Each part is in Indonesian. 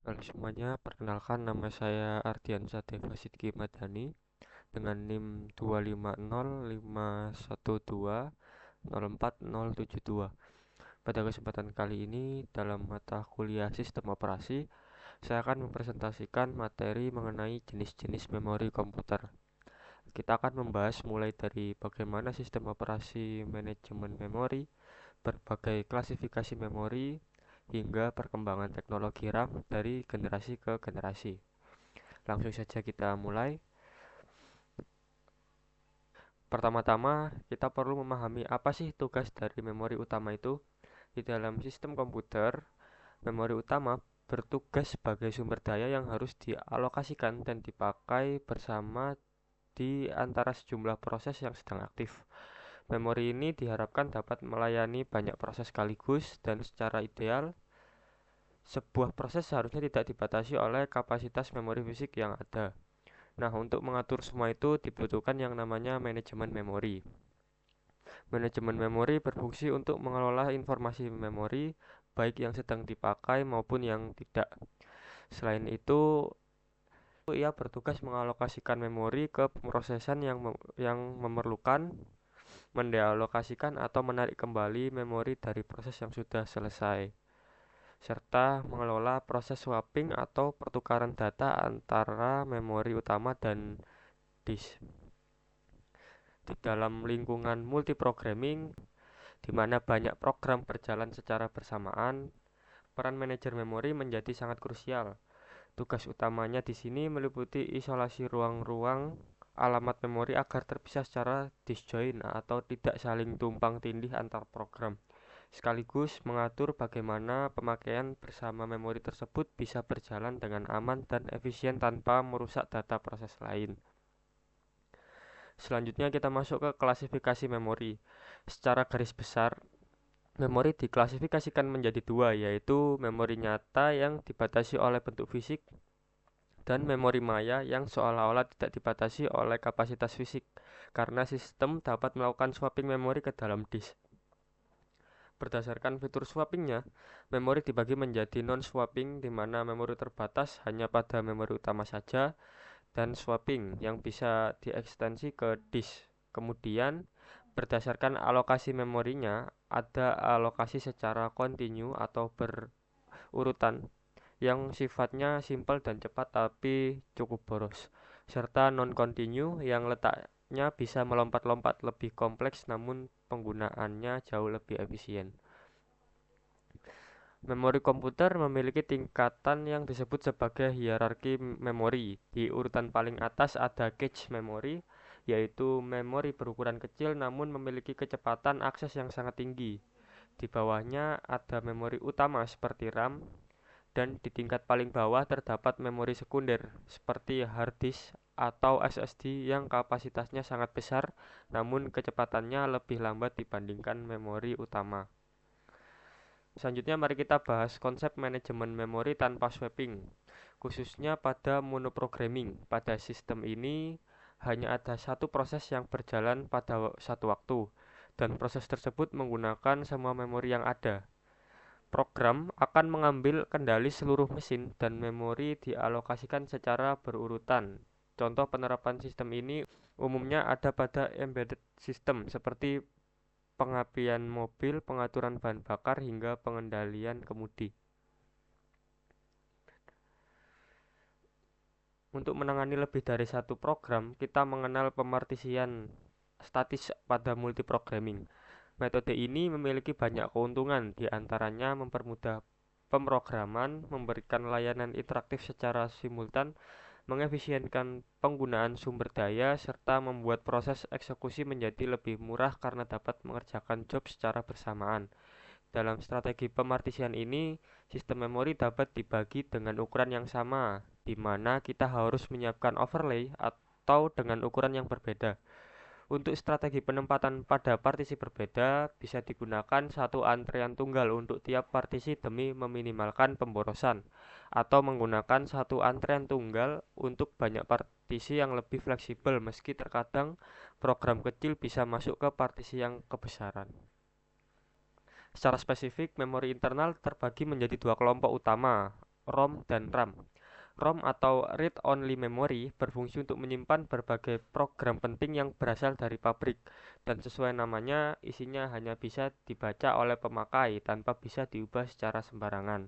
Halo semuanya, perkenalkan nama saya Ardiansyah Deva Sidki Madani dengan NIM 2505120404072. Pada kesempatan kali ini dalam mata kuliah Sistem Operasi, saya akan mempresentasikan materi mengenai jenis-jenis memori komputer. Kita akan membahas mulai dari bagaimana sistem operasi manajemen memori, berbagai klasifikasi memori, hingga perkembangan teknologi RAM dari generasi ke generasi. Langsung saja kita mulai. Pertama-tama, kita perlu memahami apa sih tugas dari memori utama itu. Di dalam sistem komputer, memori utama bertugas sebagai sumber daya yang harus dialokasikan dan dipakai bersama di antara sejumlah proses yang sedang aktif. Memori ini diharapkan dapat melayani banyak proses sekaligus dan secara ideal, sebuah proses seharusnya tidak dibatasi oleh kapasitas memori fisik yang ada. Nah, untuk mengatur semua itu dibutuhkan yang namanya manajemen memori. Manajemen memori berfungsi untuk mengelola informasi memori, baik yang sedang dipakai maupun yang tidak. Selain itu, ia bertugas mengalokasikan memori ke pemrosesan yang memerlukan, mendealokasikan atau menarik kembali memori dari proses yang sudah selesai, serta mengelola proses swapping atau pertukaran data antara memori utama dan disk. Di dalam lingkungan multiprogramming, di mana banyak program berjalan secara bersamaan, peran manajer memori menjadi sangat krusial. Tugas utamanya di sini meliputi isolasi ruang-ruang alamat memori agar terpisah secara disjoint atau tidak saling tumpang tindih antar program, sekaligus mengatur bagaimana pemakaian bersama memori tersebut bisa berjalan dengan aman dan efisien tanpa merusak data proses lain. Selanjutnya kita masuk ke klasifikasi memori. Secara garis besar, memori diklasifikasikan menjadi dua, yaitu memori nyata yang dibatasi oleh bentuk fisik dan memori maya yang seolah-olah tidak dibatasi oleh kapasitas fisik, karena sistem dapat melakukan swapping memori ke dalam disk. Berdasarkan fitur swappingnya, memori dibagi menjadi non-swapping, di mana memori terbatas hanya pada memori utama saja, dan swapping yang bisa diekstensi ke disk. Kemudian, berdasarkan alokasi memorinya, ada alokasi secara kontinu atau berurutan yang sifatnya simpel dan cepat tapi cukup boros, serta non-continue yang letaknya bisa melompat-lompat lebih kompleks namun penggunaannya jauh lebih efisien. Memori komputer memiliki tingkatan yang disebut sebagai hierarki memori. Di urutan paling atas ada cache memory, yaitu memori berukuran kecil namun memiliki kecepatan akses yang sangat tinggi. Di bawahnya ada memori utama seperti RAM, dan di tingkat paling bawah terdapat memori sekunder seperti hard disk atau SSD yang kapasitasnya sangat besar namun kecepatannya lebih lambat dibandingkan memori utama. Selanjutnya mari kita bahas konsep manajemen memori tanpa swapping, khususnya pada monoprogramming. Pada sistem ini hanya ada satu proses yang berjalan pada satu waktu, dan proses tersebut menggunakan semua memori yang ada. Program akan mengambil kendali seluruh mesin dan memori dialokasikan secara berurutan. Contoh penerapan sistem ini umumnya ada pada embedded system seperti pengapian mobil, pengaturan bahan bakar, hingga pengendalian kemudi. Untuk menangani lebih dari satu program, kita mengenal pemartisian statis pada multiprogramming. Metode ini memiliki banyak keuntungan, di antaranya mempermudah pemrograman, memberikan layanan interaktif secara simultan, mengefisienkan penggunaan sumber daya, serta membuat proses eksekusi menjadi lebih murah karena dapat mengerjakan job secara bersamaan. Dalam strategi pemartisian ini, sistem memori dapat dibagi dengan ukuran yang sama, di mana kita harus menyiapkan overlay atau dengan ukuran yang berbeda. Untuk strategi penempatan pada partisi berbeda, bisa digunakan satu antrean tunggal untuk tiap partisi demi meminimalkan pemborosan, atau menggunakan satu antrean tunggal untuk banyak partisi yang lebih fleksibel meski terkadang program kecil bisa masuk ke partisi yang kebesaran. Secara spesifik, memori internal terbagi menjadi dua kelompok utama. ROM dan RAM. ROM atau Read Only Memory berfungsi untuk menyimpan berbagai program penting yang berasal dari pabrik, dan sesuai namanya, isinya hanya bisa dibaca oleh pemakai tanpa bisa diubah secara sembarangan.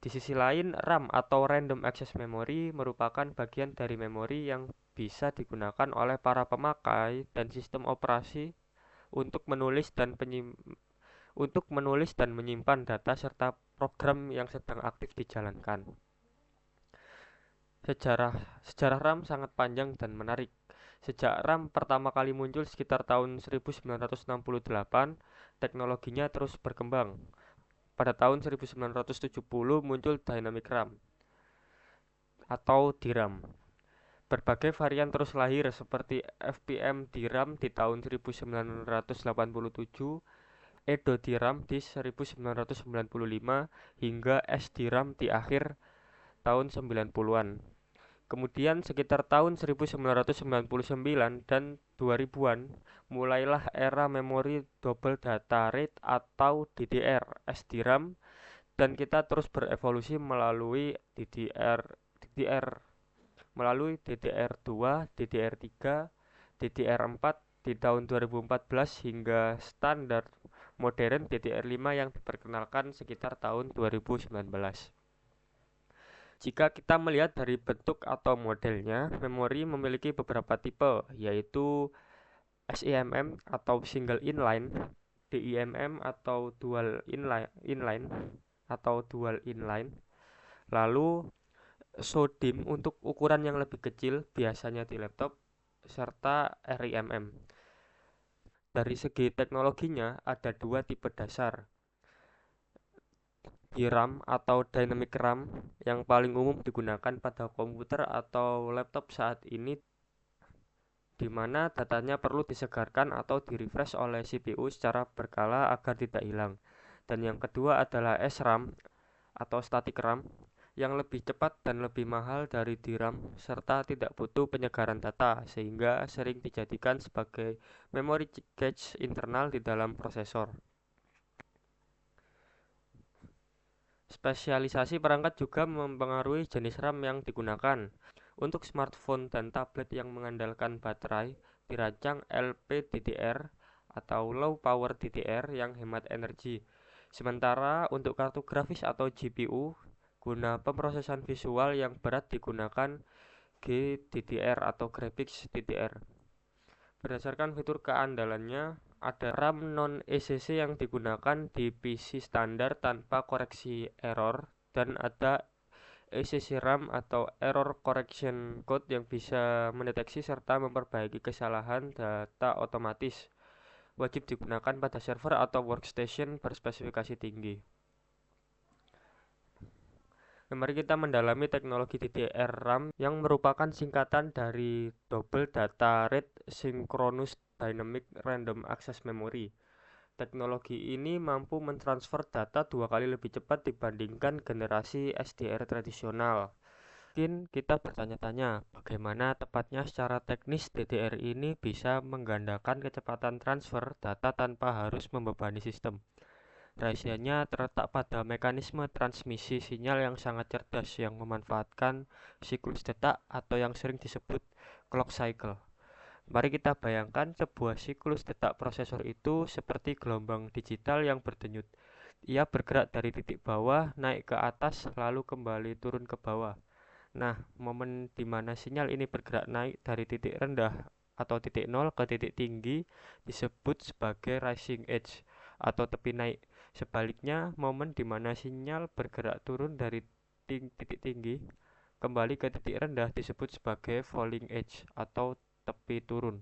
Di sisi lain, RAM atau Random Access Memory merupakan bagian dari memori yang bisa digunakan oleh para pemakai dan sistem operasi untuk menulis dan menyimpan data serta program yang sedang aktif dijalankan. Sejarah sejarah RAM sangat panjang dan menarik. Sejak RAM pertama kali muncul sekitar tahun 1968, teknologinya terus berkembang. Pada tahun 1970 muncul Dynamic RAM atau DRAM. Berbagai varian terus lahir seperti FPM DRAM di tahun 1987, Edo DRAM di 1995, hingga SDRAM di akhir tahun 90-an. Kemudian sekitar tahun 1999 dan 2000-an mulailah era memori double data rate atau DDR SDRAM, dan kita terus berevolusi melalui DDR2, DDR3, DDR4 di tahun 2014 hingga standar modern DDR5 yang diperkenalkan sekitar tahun 2019. Jika kita melihat dari bentuk atau modelnya, memori memiliki beberapa tipe, yaitu SIMM atau Single Inline, DIMM atau Dual Inline, lalu SODIMM untuk ukuran yang lebih kecil, biasanya di laptop, serta RIMM. Dari segi teknologinya, ada dua tipe dasar, DRAM atau Dynamic RAM yang paling umum digunakan pada komputer atau laptop saat ini, di mana datanya perlu disegarkan atau di-refresh oleh CPU secara berkala agar tidak hilang. Dan yang kedua adalah SRAM atau Static RAM yang lebih cepat dan lebih mahal dari DRAM serta tidak butuh penyegaran data, sehingga sering dijadikan sebagai memory cache internal di dalam prosesor. Spesialisasi perangkat juga mempengaruhi jenis RAM yang digunakan. Untuk smartphone dan tablet yang mengandalkan baterai, dirancang LPDDR atau Low Power DDR yang hemat energi. Sementara untuk kartu grafis atau GPU, guna pemrosesan visual yang berat digunakan GDDR atau Graphics DDR. Berdasarkan fitur keandalannya, ada RAM non-ECC yang digunakan di PC standar tanpa koreksi error, dan ada ECC RAM atau Error Correction Code yang bisa mendeteksi serta memperbaiki kesalahan data otomatis. Wajib digunakan pada server atau workstation berspesifikasi tinggi. Mari kita mendalami teknologi DDR RAM yang merupakan singkatan dari Double Data Rate Synchronous Dynamic Random Access Memory. Teknologi ini mampu mentransfer data dua kali lebih cepat dibandingkan generasi SDR tradisional. Mungkin kita bertanya-tanya, bagaimana tepatnya secara teknis DDR ini bisa menggandakan kecepatan transfer data tanpa harus membebani sistem. Rahasianya terletak pada mekanisme transmisi sinyal yang sangat cerdas yang memanfaatkan siklus detak atau yang sering disebut clock cycle. Mari kita bayangkan sebuah siklus detak prosesor itu seperti gelombang digital yang berdenyut. Ia bergerak dari titik bawah naik ke atas lalu kembali turun ke bawah. Nah, momen di mana sinyal ini bergerak naik dari titik rendah atau titik nol ke titik tinggi disebut sebagai rising edge atau tepi naik. Sebaliknya, momen di mana sinyal bergerak turun dari titik tinggi kembali ke titik rendah disebut sebagai falling edge atau tepi turun.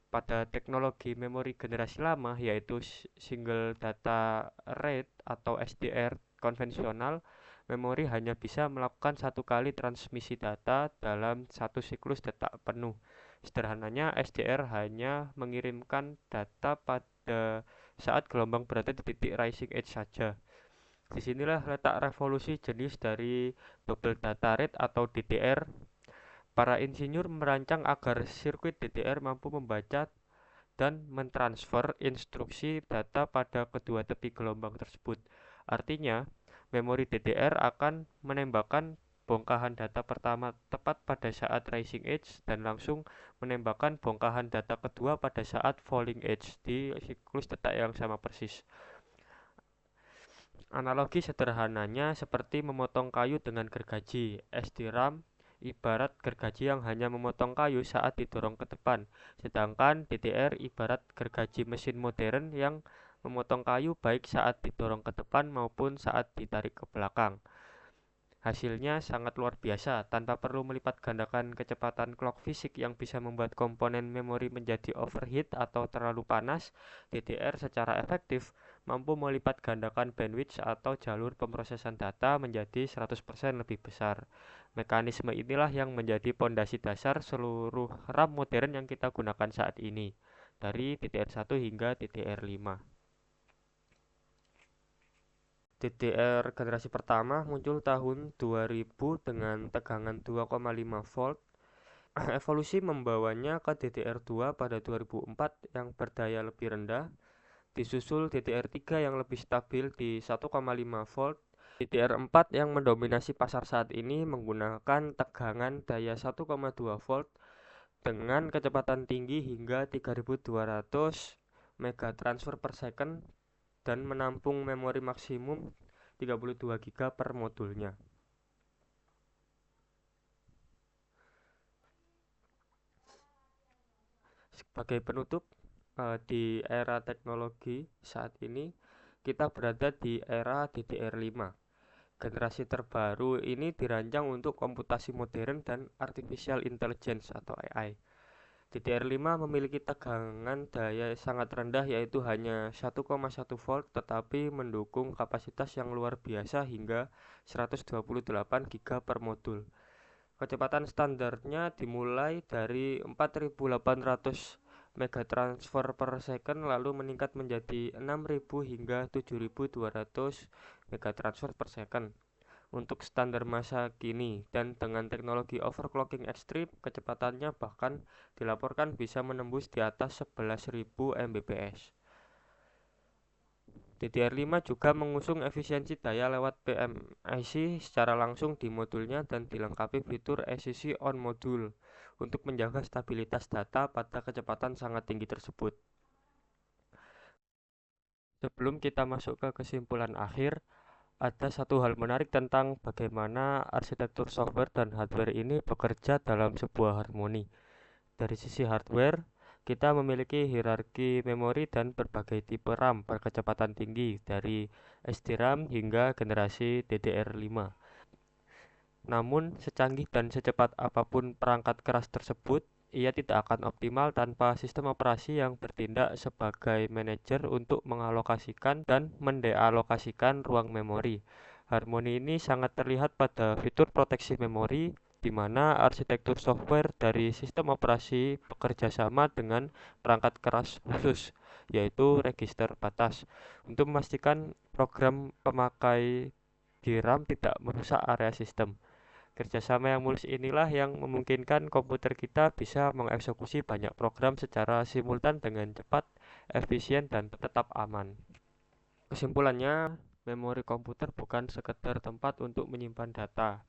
Pada teknologi memori generasi lama, yaitu Single Data Rate atau SDR konvensional, memori hanya bisa melakukan satu kali transmisi data dalam satu siklus detak penuh. Sederhananya, SDR hanya mengirimkan data pada saat gelombang berada di titik rising edge saja. Disinilah letak revolusi jenis dari double data rate atau DDR. Para insinyur merancang agar sirkuit DDR mampu membaca dan mentransfer instruksi data pada kedua tepi gelombang tersebut. Artinya, memori DDR akan menembakkan bongkahan data pertama tepat pada saat rising edge dan langsung menembakkan bongkahan data kedua pada saat falling edge di siklus detak yang sama persis. Analogi sederhananya seperti memotong kayu dengan gergaji. SDRAM ibarat gergaji yang hanya memotong kayu saat didorong ke depan, sedangkan DDR ibarat gergaji mesin modern yang memotong kayu baik saat didorong ke depan maupun saat ditarik ke belakang. Hasilnya sangat luar biasa, tanpa perlu melipat gandakan kecepatan clock fisik yang bisa membuat komponen memori menjadi overheat atau terlalu panas. DDR secara efektif mampu melipat gandakan bandwidth atau jalur pemrosesan data menjadi 100% lebih besar. Mekanisme inilah yang menjadi pondasi dasar seluruh RAM modern yang kita gunakan saat ini, dari DDR1 hingga DDR5. DDR generasi pertama muncul tahun 2000 dengan tegangan 2,5 volt. Evolusi membawanya ke DDR2 pada 2004 yang berdaya lebih rendah, disusul DDR3 yang lebih stabil di 1,5 volt. DDR4 yang mendominasi pasar saat ini menggunakan tegangan daya 1,2 volt dengan kecepatan tinggi hingga 3200 megatransfer per second dan menampung memori maksimum 32 GB per modulnya. Sebagai penutup, di era teknologi saat ini kita berada di era DDR5. Generasi terbaru ini dirancang untuk komputasi modern dan artificial intelligence atau AI. DDR5 memiliki tegangan daya sangat rendah yaitu hanya 1,1 volt tetapi mendukung kapasitas yang luar biasa hingga 128 GB per modul. Kecepatan standarnya dimulai dari 4.800 megatransfer per second lalu meningkat menjadi 6.000 hingga 7.200 megatransfer per second untuk standar masa kini, dan dengan teknologi overclocking ekstrim, kecepatannya bahkan dilaporkan bisa menembus di atas 11.000 Mbps. DDR5 juga mengusung efisiensi daya lewat PMIC secara langsung di modulnya dan dilengkapi fitur ECC on modul untuk menjaga stabilitas data pada kecepatan sangat tinggi tersebut. Sebelum kita masuk ke kesimpulan akhir, ada satu hal menarik tentang bagaimana arsitektur software dan hardware ini bekerja dalam sebuah harmoni. Dari sisi hardware, kita memiliki hierarki memori dan berbagai tipe RAM berkecepatan tinggi dari SDRAM hingga generasi DDR5. Namun, secanggih dan secepat apapun perangkat keras tersebut, ia tidak akan optimal tanpa sistem operasi yang bertindak sebagai manajer untuk mengalokasikan dan mendealokasikan ruang memori. Harmoni ini sangat terlihat pada fitur proteksi memori, di mana arsitektur software dari sistem operasi bekerja sama dengan perangkat keras khusus, yaitu register batas, untuk memastikan program pemakai di RAM tidak merusak area sistem. Kerjasama yang mulus inilah yang memungkinkan komputer kita bisa mengeksekusi banyak program secara simultan dengan cepat, efisien, dan tetap aman. Kesimpulannya, memori komputer bukan sekedar tempat untuk menyimpan data.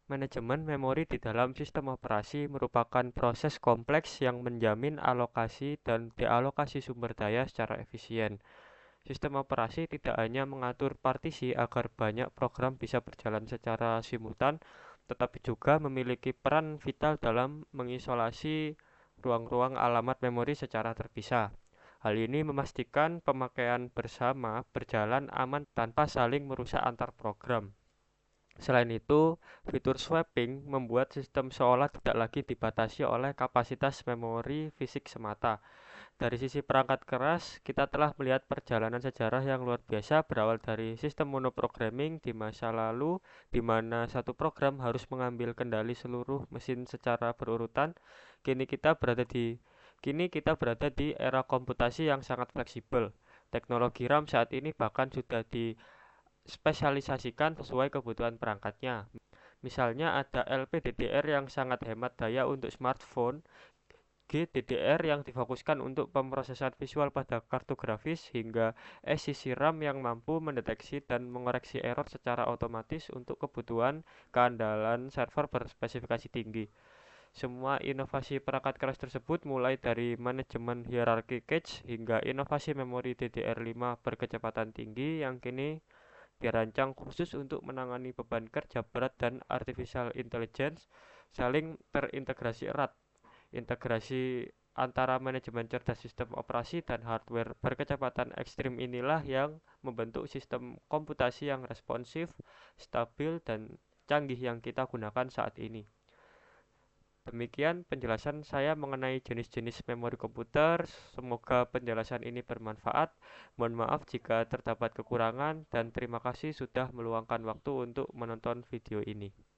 Manajemen memori di dalam sistem operasi merupakan proses kompleks yang menjamin alokasi dan dealokasi sumber daya secara efisien. Sistem operasi tidak hanya mengatur partisi agar banyak program bisa berjalan secara simultan, tetapi juga memiliki peran vital dalam mengisolasi ruang-ruang alamat memori secara terpisah. Hal ini memastikan pemakaian bersama berjalan aman tanpa saling merusak antar program. Selain itu, fitur swapping membuat sistem seolah tidak lagi dibatasi oleh kapasitas memori fisik semata. Dari sisi perangkat keras, kita telah melihat perjalanan sejarah yang luar biasa berawal dari sistem monoprogramming di masa lalu, di mana satu program harus mengambil kendali seluruh mesin secara berurutan. Kini kita berada di era komputasi yang sangat fleksibel. Teknologi RAM saat ini bahkan sudah dispesialisasikan sesuai kebutuhan perangkatnya. Misalnya ada LPDDR yang sangat hemat daya untuk smartphone GDDR yang difokuskan untuk pemrosesan visual pada kartu grafis, hingga SCC RAM yang mampu mendeteksi dan mengoreksi error secara otomatis untuk kebutuhan keandalan server berspesifikasi tinggi. Semua inovasi perangkat keras tersebut, mulai dari manajemen hierarki cache hingga inovasi memori DDR5 berkecepatan tinggi yang kini dirancang khusus untuk menangani beban kerja berat dan artificial intelligence, saling terintegrasi erat. Integrasi antara manajemen cerdas sistem operasi dan hardware berkecepatan ekstrim inilah yang membentuk sistem komputasi yang responsif, stabil, dan canggih yang kita gunakan saat ini. Demikian penjelasan saya mengenai jenis-jenis memori komputer. Semoga penjelasan ini bermanfaat. Mohon maaf jika terdapat kekurangan, dan terima kasih sudah meluangkan waktu untuk menonton video ini.